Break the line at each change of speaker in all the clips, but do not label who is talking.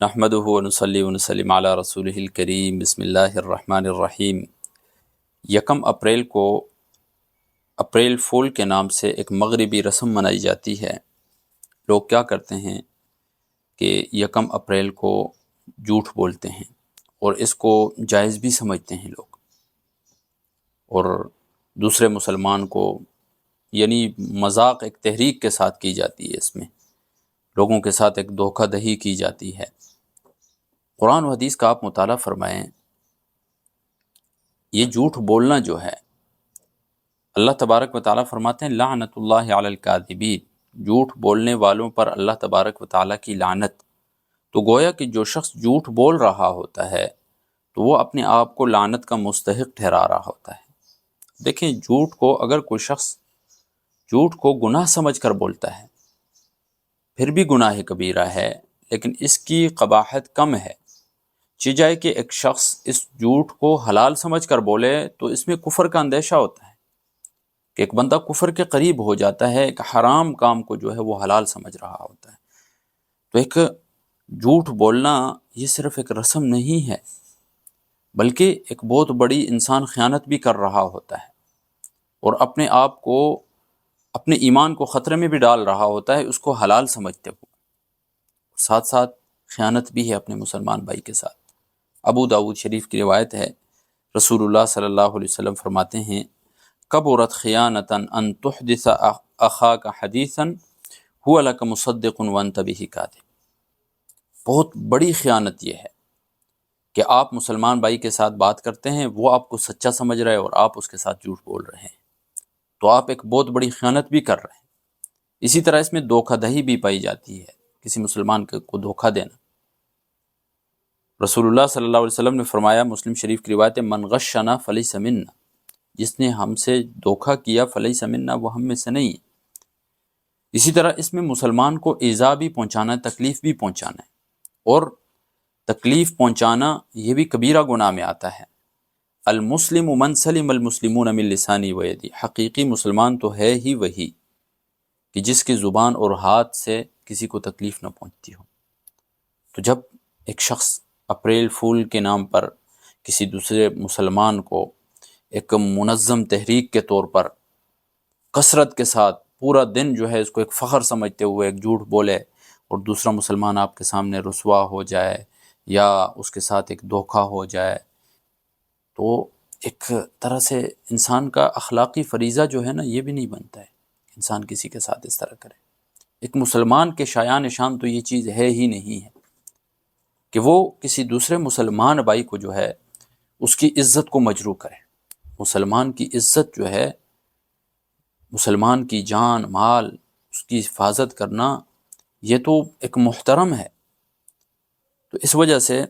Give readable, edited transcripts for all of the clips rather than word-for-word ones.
نحمدہ ونصلی ونسلم علی رسولہ الکریم بسم اللہ الرحمن الرحیم۔ یکم اپریل کو اپریل فول کے نام سے ایک مغربی رسم منائی جاتی ہے۔ لوگ کیا کرتے ہیں کہ یکم اپریل کو جھوٹ بولتے ہیں اور اس کو جائز بھی سمجھتے ہیں لوگ، اور دوسرے مسلمان کو یعنی مذاق ایک تحریک کے ساتھ کی جاتی ہے، اس میں لوگوں کے ساتھ ایک دھوکہ دہی کی جاتی ہے۔ قرآن و حدیث کا آپ مطالعہ فرمائیں، یہ جھوٹ بولنا جو ہے، اللہ تبارک و تعالیٰ فرماتے ہیں لعنت اللہ علی الکاذبین، جھوٹ بولنے والوں پر اللہ تبارک و تعالیٰ کی لعنت۔ تو گویا کہ جو شخص جھوٹ بول رہا ہوتا ہے تو وہ اپنے آپ کو لعنت کا مستحق ٹھہرا رہا ہوتا ہے۔ دیکھیں، جھوٹ کو اگر کوئی شخص جھوٹ کو گناہ سمجھ کر بولتا ہے، پھر بھی گناہ کبیرہ ہے، لیکن اس کی قباحت کم ہے۔ چیجائے کہ ایک شخص اس جھوٹ کو حلال سمجھ کر بولے تو اس میں کفر کا اندیشہ ہوتا ہے کہ ایک بندہ کفر کے قریب ہو جاتا ہے، ایک حرام کام کو جو ہے وہ حلال سمجھ رہا ہوتا ہے۔ تو ایک جھوٹ بولنا یہ صرف ایک رسم نہیں ہے، بلکہ ایک بہت بڑی انسان خیانت بھی کر رہا ہوتا ہے، اور اپنے آپ کو، اپنے ایمان کو خطرے میں بھی ڈال رہا ہوتا ہے اس کو حلال سمجھتے ہوئے۔ ساتھ ساتھ خیانت بھی ہے اپنے مسلمان بھائی کے ساتھ۔ ابو داؤد شریف کی روایت ہے، رسول اللہ صلی اللہ علیہ وسلم فرماتے ہیں کبرت خیانتا ان تحدث اخاک حدیثا هو لک مصدق وانت به کاذب۔ بہت بڑی خیانت یہ ہے کہ آپ مسلمان بھائی کے ساتھ بات کرتے ہیں، وہ آپ کو سچا سمجھ رہے ہیں اور آپ اس کے ساتھ جھوٹ بول رہے ہیں، تو آپ ایک بہت بڑی خیانت بھی کر رہے ہیں۔ اسی طرح اس میں دھوکہ دہی بھی پائی جاتی ہے، کسی مسلمان کو دھوکہ دینا۔ رسول اللہ صلی اللہ علیہ وسلم نے فرمایا، مسلم شریف کی روایت ہے، من غشنا فلیس منا، جس نے ہم سے دھوکہ کیا فلیس منا، وہ ہم میں سے نہیں ہے۔ اسی طرح اس میں مسلمان کو ایذا بھی پہنچانا ہے، تکلیف بھی پہنچانا ہے، اور تکلیف پہنچانا یہ بھی کبیرہ گناہ میں آتا ہے۔ المسلم من سلم المسلمون من لسانی و یدی، حقیقی مسلمان تو ہے ہی وہی کہ جس کی زبان اور ہاتھ سے کسی کو تکلیف نہ پہنچتی ہو۔ تو جب ایک شخص اپریل فول کے نام پر کسی دوسرے مسلمان کو ایک منظم تحریک کے طور پر کثرت کے ساتھ پورا دن جو ہے اس کو ایک فخر سمجھتے ہوئے ایک جھوٹ بولے، اور دوسرا مسلمان آپ کے سامنے رسوا ہو جائے یا اس کے ساتھ ایک دھوکہ ہو جائے، تو ایک طرح سے انسان کا اخلاقی فریضہ جو ہے نا، یہ بھی نہیں بنتا ہے انسان کسی کے ساتھ اس طرح کرے۔ ایک مسلمان کے شایان شان تو یہ چیز ہے ہی نہیں ہے کہ وہ کسی دوسرے مسلمان بھائی کو جو ہے اس کی عزت کو مجروح کرے۔ مسلمان کی عزت جو ہے، مسلمان کی جان مال، اس کی حفاظت کرنا، یہ تو ایک محترم ہے۔ تو اس وجہ سے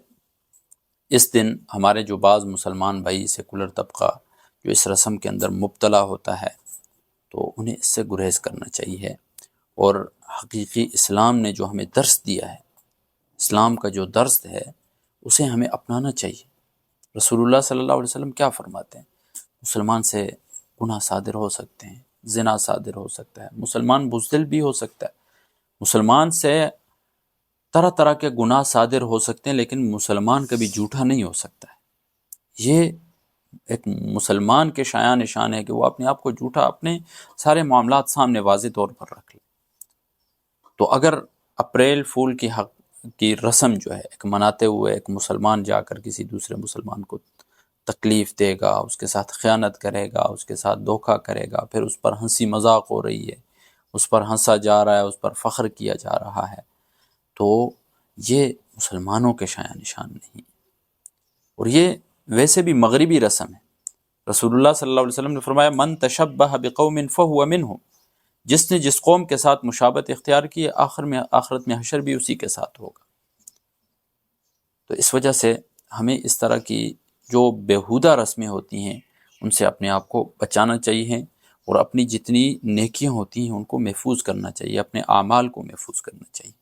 اس دن ہمارے جو بعض مسلمان بھائی سیکولر طبقہ جو اس رسم کے اندر مبتلا ہوتا ہے، تو انہیں اس سے گریز کرنا چاہیے، اور حقیقی اسلام نے جو ہمیں درس دیا ہے، اسلام کا جو درس ہے اسے ہمیں اپنانا چاہیے۔ رسول اللہ صلی اللہ علیہ وسلم کیا فرماتے ہیں؟ مسلمان سے گناہ صادر ہو سکتے ہیں، زنا صادر ہو سکتا ہے، مسلمان بزدل بھی ہو سکتا ہے، مسلمان سے طرح طرح کے گناہ صادر ہو سکتے ہیں، لیکن مسلمان کبھی جھوٹا نہیں ہو سکتا ہے۔ یہ ایک مسلمان کے شایان نشان ہے کہ وہ اپنے آپ کو جھوٹا، اپنے سارے معاملات سامنے واضح طور پر رکھ لے۔ تو اگر اپریل فول کی رسم جو ہے ایک مناتے ہوئے ایک مسلمان جا کر کسی دوسرے مسلمان کو تکلیف دے گا، اس کے ساتھ خیانت کرے گا، اس کے ساتھ دھوکہ کرے گا، پھر اس پر ہنسی مذاق ہو رہی ہے، اس پر ہنسا جا رہا ہے، اس پر فخر کیا جا رہا ہے، تو یہ مسلمانوں کے شایان نشان نہیں، اور یہ ویسے بھی مغربی رسم ہے۔ رسول اللہ صلی اللہ علیہ وسلم نے فرمایا من تشبہ بقوم فہو منہم، جس نے جس قوم کے ساتھ مشابہت اختیار کی، آخرت میں حشر بھی اسی کے ساتھ ہوگا۔ تو اس وجہ سے ہمیں اس طرح کی جو بیہودہ رسمیں ہوتی ہیں ان سے اپنے آپ کو بچانا چاہیے، اور اپنی جتنی نیکیاں ہوتی ہیں ان کو محفوظ کرنا چاہیے، اپنے اعمال کو محفوظ کرنا چاہیے۔